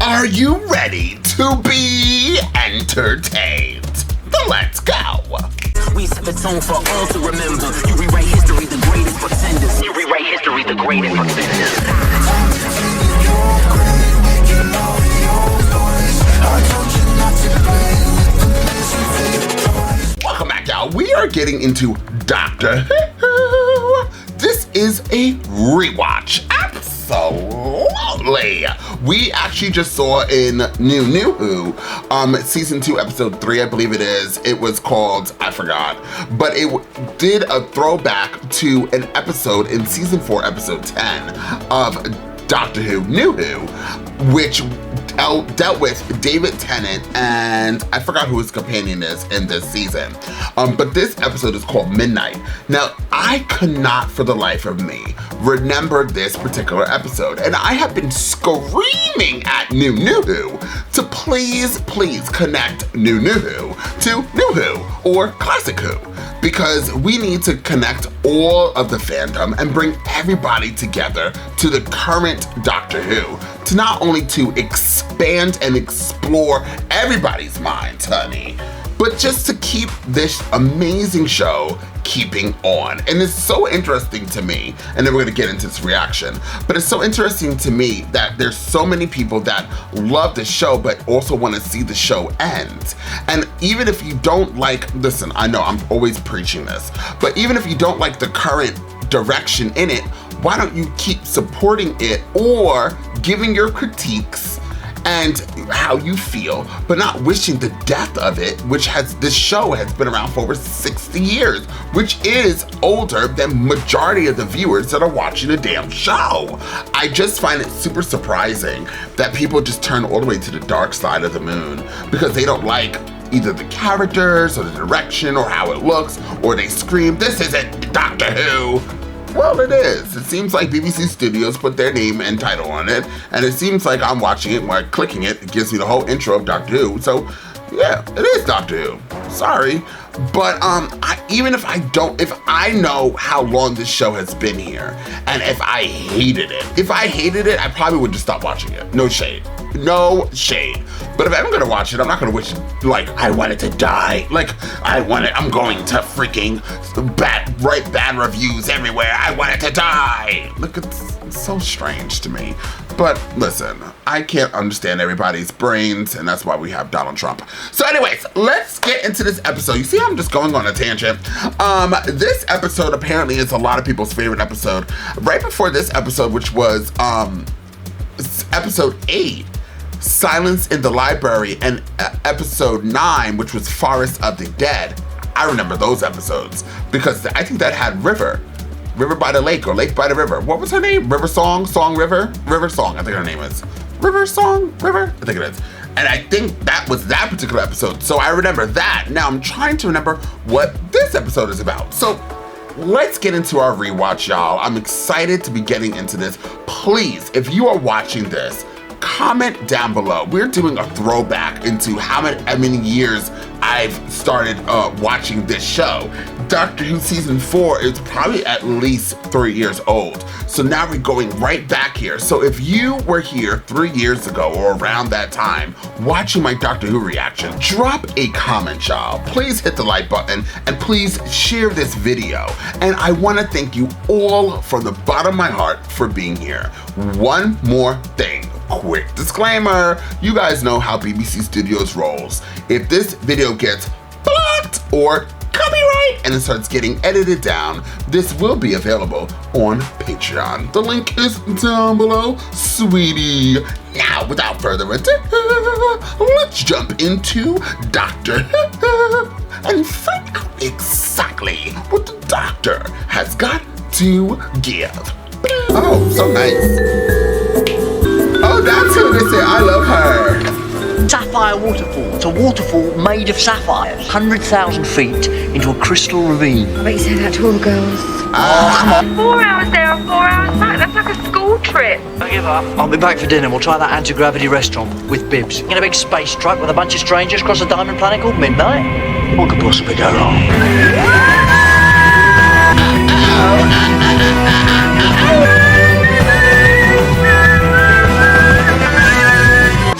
Are you ready to be entertained? Then let's go. We set the tone for all to remember. You rewrite history, the greatest pretenders. You rewrite history, the greatest pretenders. Welcome back, y'all. We are getting into Doctor Who. This is a rewatch. Absolutely. We actually just saw in New Who, season 2, episode 3, I believe it is. It was called, I forgot, but it did a throwback to an episode in season 4, episode 10 of Doctor Who, New Who, which dealt with David Tennant, and I forgot who his companion is in this season. But this episode is called Midnight. Now, I could not for the life of me remember this particular episode, and I have been screaming at New Who to please connect New Who to New Who or Classic Who, because we need to connect all of the fandom and bring everybody together to the current Doctor Who, to not only to expand and explore everybody's minds, honey, but just to keep this amazing show keeping on. And it's so interesting to me, and then we're gonna get into this reaction, but it's so interesting to me that there's so many people that love the show but also want to see the show end. And even if you don't like, listen, I know I'm always preaching this, but even if you don't like the current direction in it, why don't you keep supporting it or giving your critiques and how you feel, but not wishing the death of it, which this show has been around for over 60 years, which is older than majority of the viewers that are watching the damn show. I just find it super surprising that people just turn all the way to the dark side of the moon because they don't like either the characters or the direction or how it looks, or they scream, "This isn't Doctor Who." Well, it is. It seems like BBC Studios put their name and title on it, and it seems like I'm watching it while clicking it. It gives me the whole intro of Doctor Who. So, yeah, it is Doctor Who. Sorry. But if I know how long this show has been here, and if I hated it, I probably would just stop watching it. No shade. No shade. But if I'm gonna watch it, I'm not gonna wish, like, I want it to die. Like, I'm going to freaking write bad reviews everywhere. I want it to die. Look, it's so strange to me. But listen, I can't understand everybody's brains, and that's why we have Donald Trump. So anyways, let's get into this episode. You see how I'm just going on a tangent? This episode apparently is a lot of people's favorite episode. Right before this episode, which was episode 8, Silence in the Library, and episode 9, which was Forest of the Dead. I remember those episodes because I think that had River by the Lake or Lake by the River. What was her name? River Song? River Song, I think her name is. River Song? River? I think it is. And I think that was that particular episode. So I remember that. Now I'm trying to remember what this episode is about. So let's get into our rewatch, y'all. I'm excited to be getting into this. Please, if you are watching this, comment down below. We're doing a throwback into how many years I've started watching this show. Doctor Who season 4 is probably at least 3 years old. So now we're going right back here. So if you were here 3 years ago or around that time watching my Doctor Who reaction, drop a comment, y'all. Please hit the like button and please share this video. And I want to thank you all from the bottom of my heart for being here. One more thing. Quick disclaimer, you guys know how BBC Studios rolls. If this video gets blocked or copyright and it starts getting edited down, this will be available on Patreon. The link is down below, sweetie. Now, without further ado, let's jump into Doctor Who and find out exactly what the Doctor has got to give. Oh, so nice. Oh, that's who they say. I love her. Sapphire Waterfall. It's a waterfall made of sapphires. 100,000 feet into a crystal ravine. I bet you say that to all the girls. Oh, come on. 4 hours there and 4 hours back. That's like a school trip. I give up. I'll be back for dinner. We'll try that anti-gravity restaurant with bibs. In a big space truck with a bunch of strangers across a diamond planet called Midnight. What could possibly go wrong?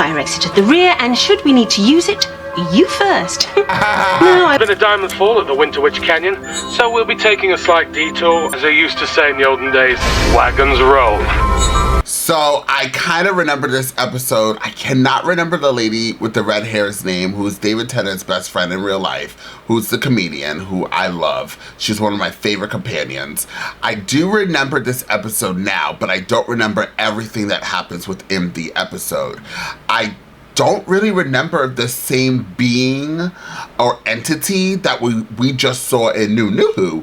fire exit at the rear, and should we need to use it, you first. There's been a diamond fall at the Winter Witch Canyon, so we'll be taking a slight detour. As they used to say in the olden days, wagons roll. So I kind of remember this episode. I cannot remember the lady with the red hair's name, who's David Tennant's best friend in real life, who's the comedian who I love. She's one of my favorite companions. I do remember this episode now, but I don't remember everything that happens within the episode. I don't really remember the same being or entity that we just saw in New Who,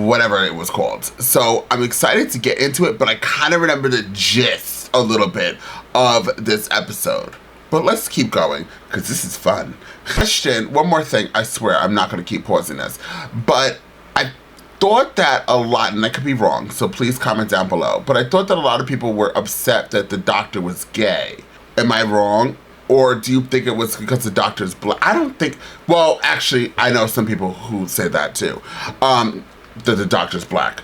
whatever it was called. So I'm excited to get into it, but I kind of remember the gist a little bit of this episode. But let's keep going, because this is fun. Question, one more thing, I swear I'm not going to keep pausing this, but I thought that a lot, and I could be wrong, so please comment down below, but I thought that a lot of people were upset that the Doctor was gay. Am I wrong? Or do you think it was because the Doctor's black? I don't think, well, actually, I know some people who say that too, that the Doctor's black,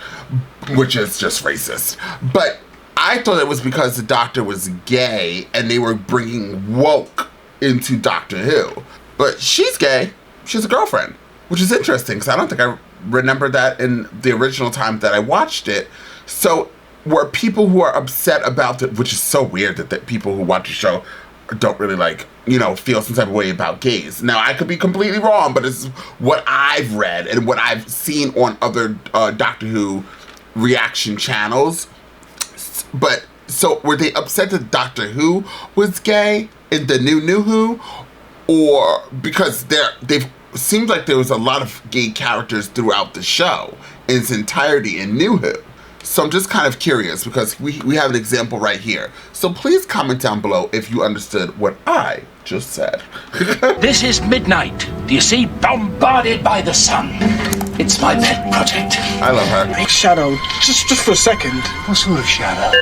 which is just racist. But I thought it was because the Doctor was gay and they were bringing woke into Doctor Who. But she's gay, she's a girlfriend, which is interesting because I don't think I remember that in the original time that I watched it. So were people who are upset about it, which is so weird that people who watch the show don't really like, you know, feel some type of way about gays. Now, I could be completely wrong, but it's what I've read and what I've seen on other Doctor Who reaction channels. But, so were they upset that Doctor Who was gay in the New Who? Or because they've seemed like there was a lot of gay characters throughout the show in its entirety in New Who. So I'm just kind of curious because we have an example right here. So please comment down below if you understood what I just said. This is midnight. Do you see? Bombarded by the sun. It's my pet project. I love her. Shadow, just for a second. What sort of shadow?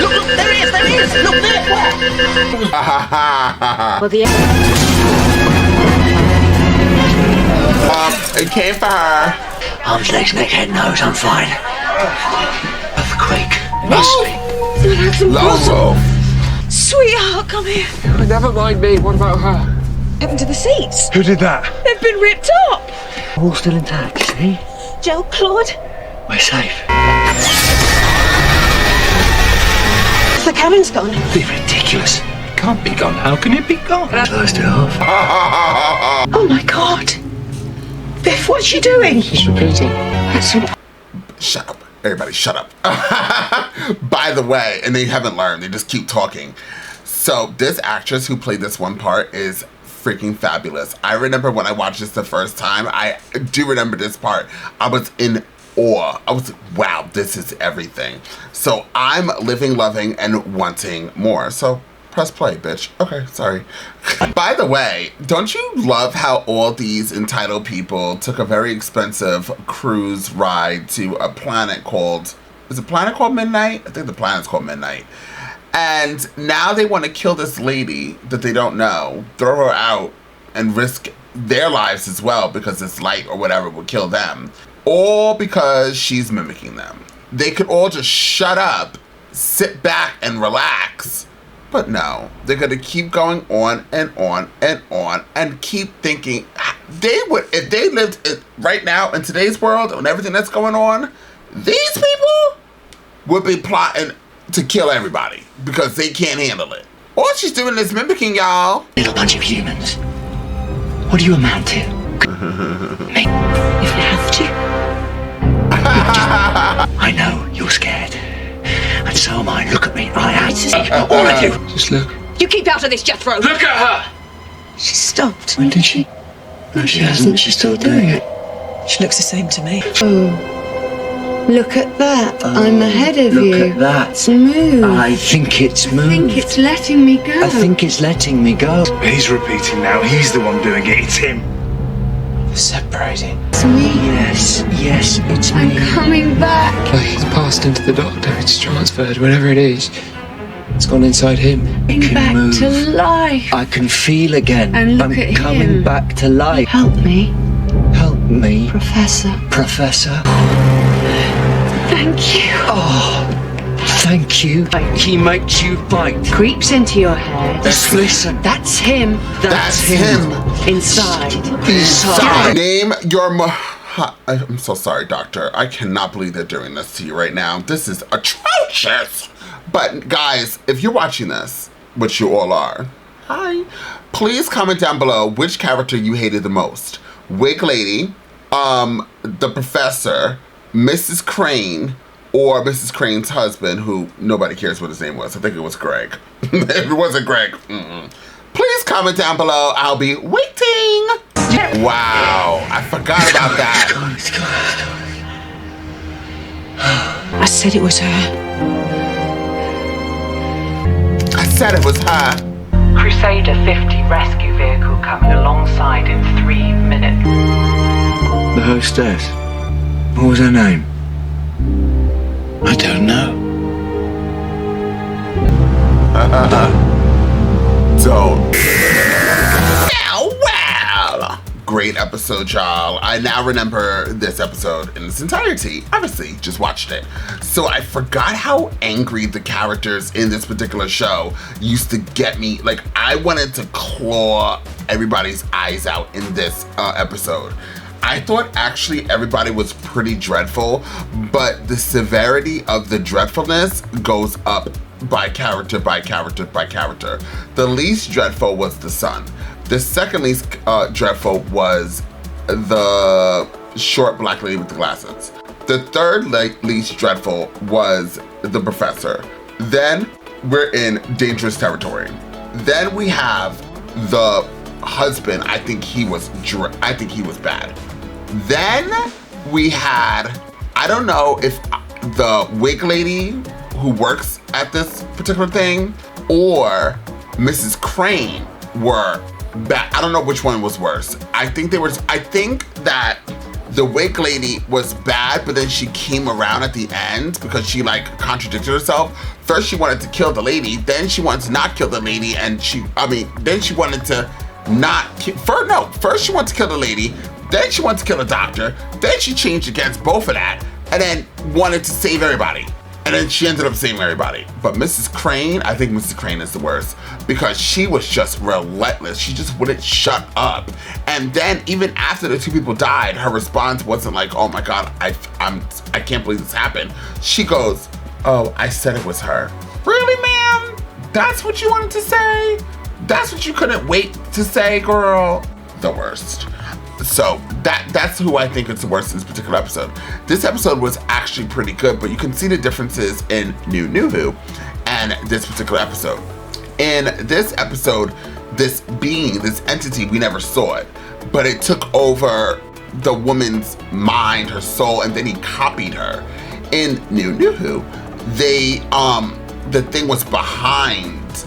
Look, there he is, look there. Well, It came for her. Arms, legs, neck, head, nose, I'm fine. Earthquake. Must be. Logo. Sweetheart, come here. Never mind me, what about her? Happened to the seats. Who did that? They've been ripped up. All still intact, see? Joe, Claude, We're safe. the cabin's gone. Be ridiculous. Can't be gone. How can it be gone? Closed it off. Oh my God. Biff, what's she doing? She's repeating. Shut up. Everybody shut up. By the way, and they haven't learned, they just keep talking. So this actress who played this one part is freaking fabulous. I remember when I watched this the first time, I do remember this part. I was in awe. I was like, wow, this is everything. So I'm living, loving, and wanting more. So press play, bitch. Okay, sorry. By the way, don't you love how all these entitled people took a very expensive cruise ride to a planet called, is the planet called Midnight? I think the planet's called Midnight. And now they want to kill this lady that they don't know, throw her out, and risk their lives as well because this light or whatever will kill them. All because she's mimicking them. They could all just shut up, sit back and relax. But no, they're going to keep going on and on and on and keep thinking they would, if they lived right now in today's world and everything that's going on, these people would be plotting to kill everybody because they can't handle it. All she's doing is mimicking y'all. Little bunch of humans. What do you amount to? Me. If you have to. I know you're scared. And so am I. Look at me. I am. All of you. Just look. You keep out of this, Jethro. Look at her! She stopped. When did she? No, she hasn't. She's still doing it. She looks the same to me. Look at that. I'm ahead of you. Look at that. It's moved. I think it's moved. I think it's letting me go. I think it's letting me go. He's repeating now. He's the one doing it. It's him. Separating. It's me. Yes, it's I'm me. coming back. Like he's passed into the Doctor. It's transferred. Whatever it is, it's gone inside him. Coming back move. to life. I can feel again. And look I'm at coming him. back to life. Help me, Help me, Professor. Professor. Thank you. Oh, Thank you. He makes you bite. Creeps into your head. Let's listen. That's him. That's him. Inside. Name your I'm so sorry, Doctor. I cannot believe they're doing this to you right now. This is atrocious. But guys, if you're watching this, which you all are, hi, please comment down below which character you hated the most. Wig Lady, the Professor, Mrs. Crane, or Mrs. Crane's husband, who nobody cares what his name was. I think it was Greg. If it wasn't Greg, please comment down below. I'll be waiting. Wow, I forgot about that. I said it was her. I said it was her. Crusader 50 rescue vehicle coming alongside in 3 minutes. The hostess. What was her name? I don't know. Don't. Well. Great episode, y'all. I now remember this episode in its entirety. Obviously, just watched it. So I forgot how angry the characters in this particular show used to get me. Like, I wanted to claw everybody's eyes out in this episode. I thought actually everybody was pretty dreadful, but the severity of the dreadfulness goes up by character, by character, by character. The least dreadful was the son. The second least dreadful was the short black lady with the glasses. The third least dreadful was the Professor. Then we're in dangerous territory. Then we have the husband. I think he was bad. Then we had, I don't know if the wig lady who works at this particular thing or Mrs. Crane were bad. I don't know which one was worse. I think that the wig lady was bad, but then she came around at the end because she like contradicted herself. First she wanted to kill the lady, then she wanted to not kill the lady, and then she wanted to first she wanted to kill the lady, then she wanted to kill the doctor, then she changed against both of that, and then wanted to save everybody. And then she ended up saving everybody. But Mrs. Crane, I think Mrs. Crane is the worst because she was just relentless. She just wouldn't shut up. And then even after the two people died, her response wasn't like, oh my God, I can't believe this happened. She goes, oh, I said it was her. Really, ma'am? That's what you wanted to say? That's what you couldn't wait to say, girl? The worst. So that's who I think is the worst in this particular episode. This episode was actually pretty good, but you can see the differences in New Who and this particular episode. In this episode, this being, this entity, we never saw it, but it took over the woman's mind, her soul, and then he copied her. In New Who, the thing was behind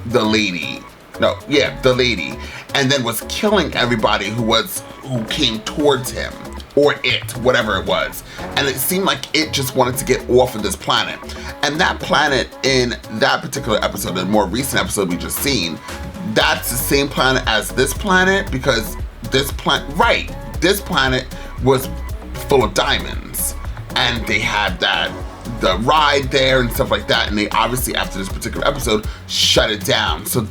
the lady. The lady, and then was killing everybody who came towards him, or it, whatever it was. And it seemed like it just wanted to get off of this planet. And that planet in that particular episode, the more recent episode we just seen, that's the same planet as this planet, because this planet was full of diamonds, and they had the ride there and stuff like that, and they obviously, after this particular episode, shut it down. So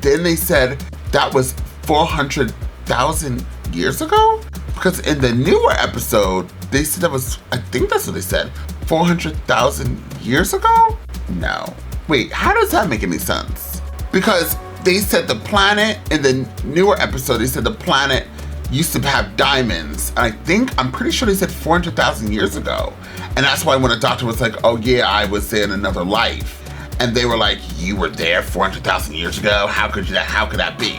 then they said that was 400,000 years ago? Because in the newer episode, they said that was, I think that's what they said, 400,000 years ago? No. Wait, how does that make any sense? Because they said the planet, in the newer episode, they said the planet used to have diamonds. And I'm pretty sure they said 400,000 years ago. And that's why when the doctor was like, oh yeah, I was there in another life. And they were like, you were there 400,000 years ago? How could that be?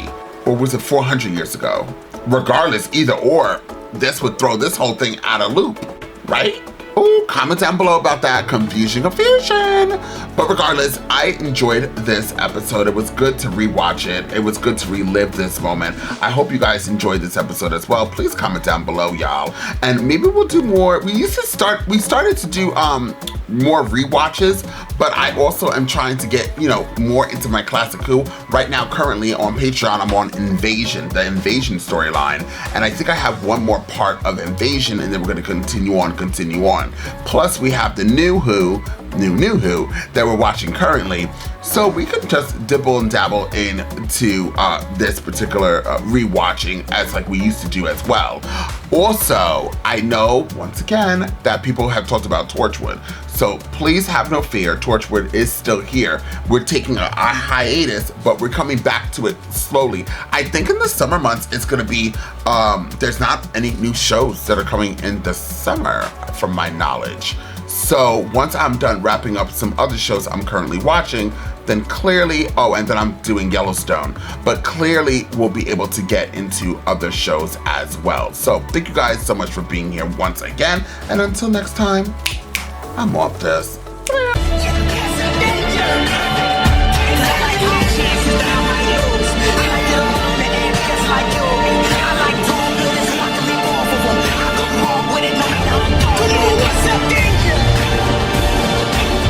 Or was it 400 years ago? Regardless, either or, this would throw this whole thing out of loop, right? Ooh, comment down below about that. Confusion. But regardless, I enjoyed this episode. It was good to rewatch it. It was good to relive this moment. I hope you guys enjoyed this episode as well. Please comment down below, y'all. And maybe we'll do more. We started to do more rewatches, but I also am trying to get, you know, more into my classic Who. Right now, currently on Patreon, I'm on Invasion, the Invasion storyline, and I think I have one more part of Invasion, and then we're going to continue on. Plus, we have the new Who, new Who that we're watching currently, so we could just dibble and dabble into this particular rewatching as like we used to do as well. Also, I know, once again, that people have talked about Torchwood, so please have no fear, Torchwood is still here. We're taking a hiatus, but we're coming back to it slowly. I think in the summer months, it's gonna be, there's not any new shows that are coming in the summer, from my knowledge. So once I'm done wrapping up some other shows I'm currently watching, then clearly, and then I'm doing Yellowstone, but clearly we'll be able to get into other shows as well. So thank you guys so much for being here once again, and until next time, I'm off this.